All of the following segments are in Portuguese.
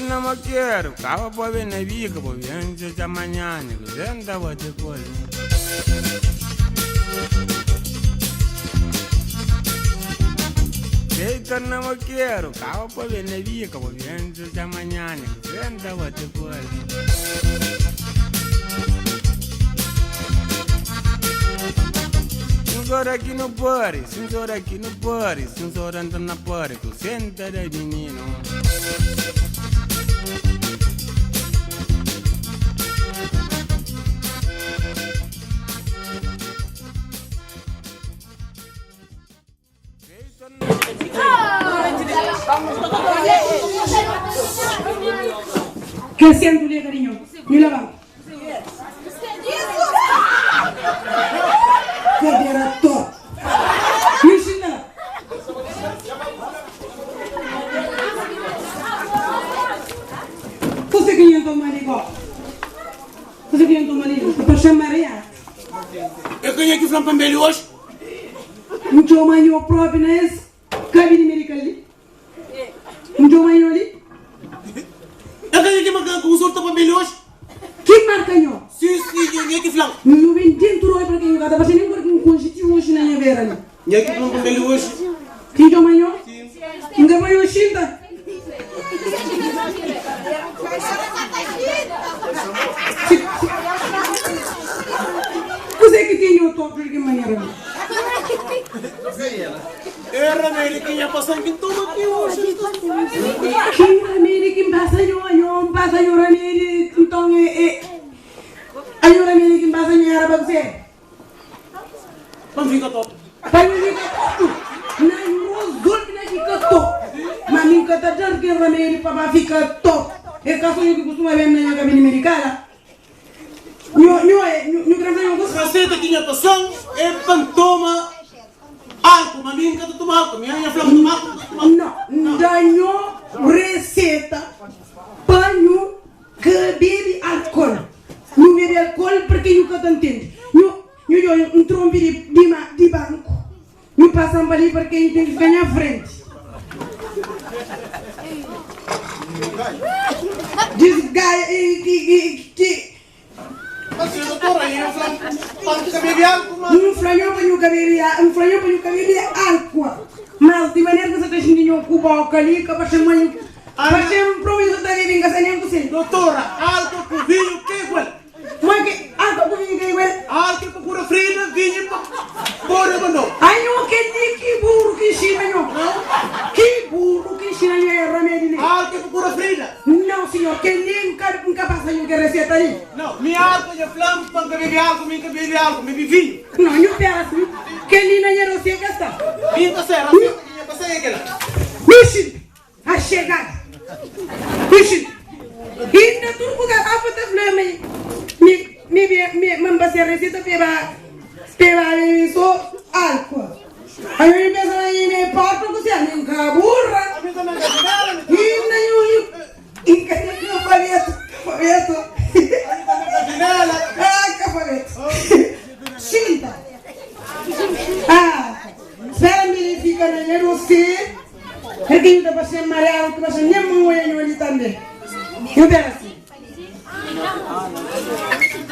Não me quero, cava para ver na bica, para ver antes de amanhã, dentro da outra coisa. Deita não me quero, cava para ver na bica, para ver antes de amanhã, dentro da outra coisa. Senhora aqui no pare, senhora aqui no pare, senhora anda na pare, tu senta da menino. Que siento, cariño. Mira, va. Que diera todo. Mishina. Você que não toma ligo. Você que não toma ligo. Para chamar Maria. Eu conheço que o Flampan Belli hoje. Não toma nenhum próprio nesse. Cabine medicali. Não toma nenhum ali. Eu conheço que marca com o sorto para Belli hoje. Que marca nenhum? Sim, eu conheço que Flam. Não vem dentro hoje para quem não gata. Você nem pode com conjunto hoje na minha beira ali. Eu que Flampan Belli hoje. Quem toma nenhum? Não toma nenhum xinta. Você que tem o toque de maneira. Era nele que ia passar em tudo aqui hoje. Quem Ramiri que passa eu passa eu Ramiri então aí o Ramiri que passa eu era para você. Vamos ficar top. Vai me ficar top. Não zolpe na fica top. Mas nem que tá dando que Ramiri para ficar top. É caso eu que costuma ver na cabine medicala. Não grava eu gosto. Receita que ia passar é pantoma álcool, mas minha que toma álcool, minha Flam toma álcool. Não, ganhou receita panho que bebe álcool. Não bebe álcool porque nunca tá entende. Não trombe de banco. Não passa para ali porque tem que ganhar frente. Diz que Mas doutora, aí eu Flam para beber álcool, mas um flanhão para o cabelo álcool. Mas de maneira que você tem que ocupar o cali, que para chamar um promisso da vida em casa nem você. doutora, álcool com vinho, que é igual? Mas que álcool com vinho que é igual? Álcool com pura frida, vinho para pôr mandou. Aí o que burro que ensina não? Que burro que ensina não é remédio? Álcool com pura frida. Não senhor, que nem nunca passa que receita ali. Não, minha álcool é Flam para beber álcool, minha que bebe álcool, bebe vinho. Não, não pera assim. Que nem na era você gasta. Minha que será, minha que passar aquela. Mexi, a chegada. Mexi. E na turma da capa da flama. Me passei a receita pela isso álcool. Aí eu penso aí me porta que você nem burra. E nem e que eu falei Sinta. Espera-me fica na minha você. É que eu estou passando mareado, que você nem me ali também. Eu vejo assim.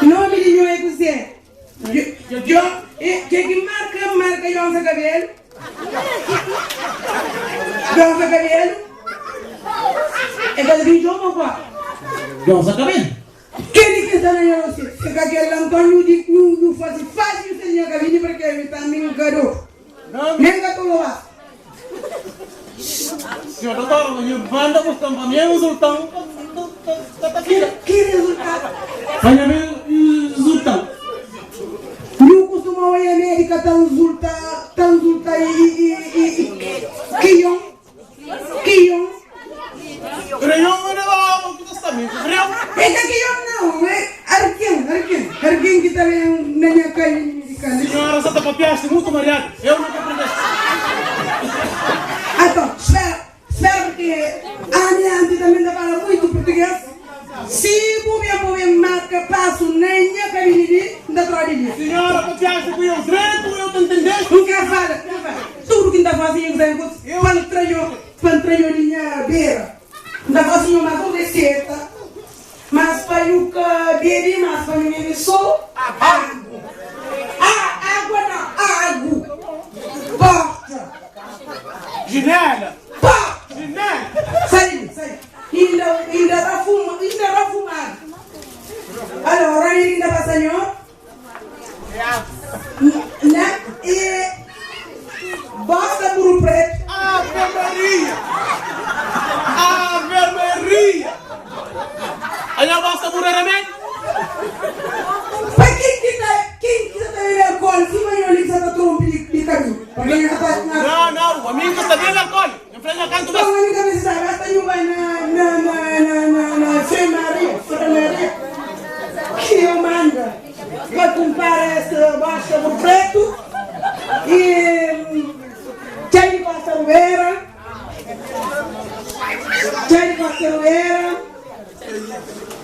Não me diga é você. Que marca João cabelo? João cabelo? É coisa de João ou qual? João cabelo? Quem que está na minha você? Se aquele Antônio não faz fácil sem minha cabine porque ele também não quero. Nem que tu lá. Senhor doutor, minha banda costuma para mim resultado. Que resultado? Para mim resultado. Não costuma ir à América tão resulta e Kion. Creio era lá o que está me creio. É que Kion não, é Arquim que está na minha cabine medical. Senhora, você está papiaste muito mariado. Eu não compreendo. Então, espera porque a minha auntie também fala muito português. Se sunenya kabini nda tradili. Signora, pazienza, qui ho sretto, io ti intendevo. Tu quer falar? Tudo que ainda fazia exame, pantranho linha beira. Ainda fazia uma receita. Mas para o beber, mas para o beber só água. Água não, água. Porta. Ginela. Porta. Ginela. Sai. Ainda está fumado. Allora, ainda passa senhor. E basta por o preto. Ave Maria. Ave Maria. Aí basta por remédio. Mas quem que está bebendo álcool? Se vai olhar essa trompa de caminho. Não, a mim que está bebendo álcool. Em frente ao canto Então, a minha cabeça está gastando na enfermaria. Que eu mando para comprar essa basta por preto e chai de passaroeira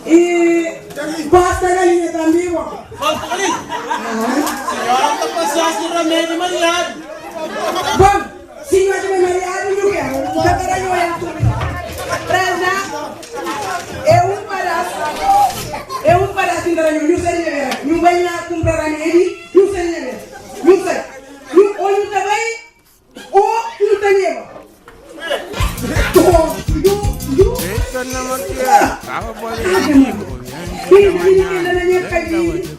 e pasta galinha também, bom. Volta ali. Senhora, está passando o remédio mariado. Bom, senhora de mariado, não quero. Já para eu é tudo. Para já, é um pedaço de ranho, não sei ver. Não vai lá comprar ranho, não sei ver. Não sei. Ou não está bem, ou não está bem. Esto no me quiero. Acabo por venir, cabrón. Quem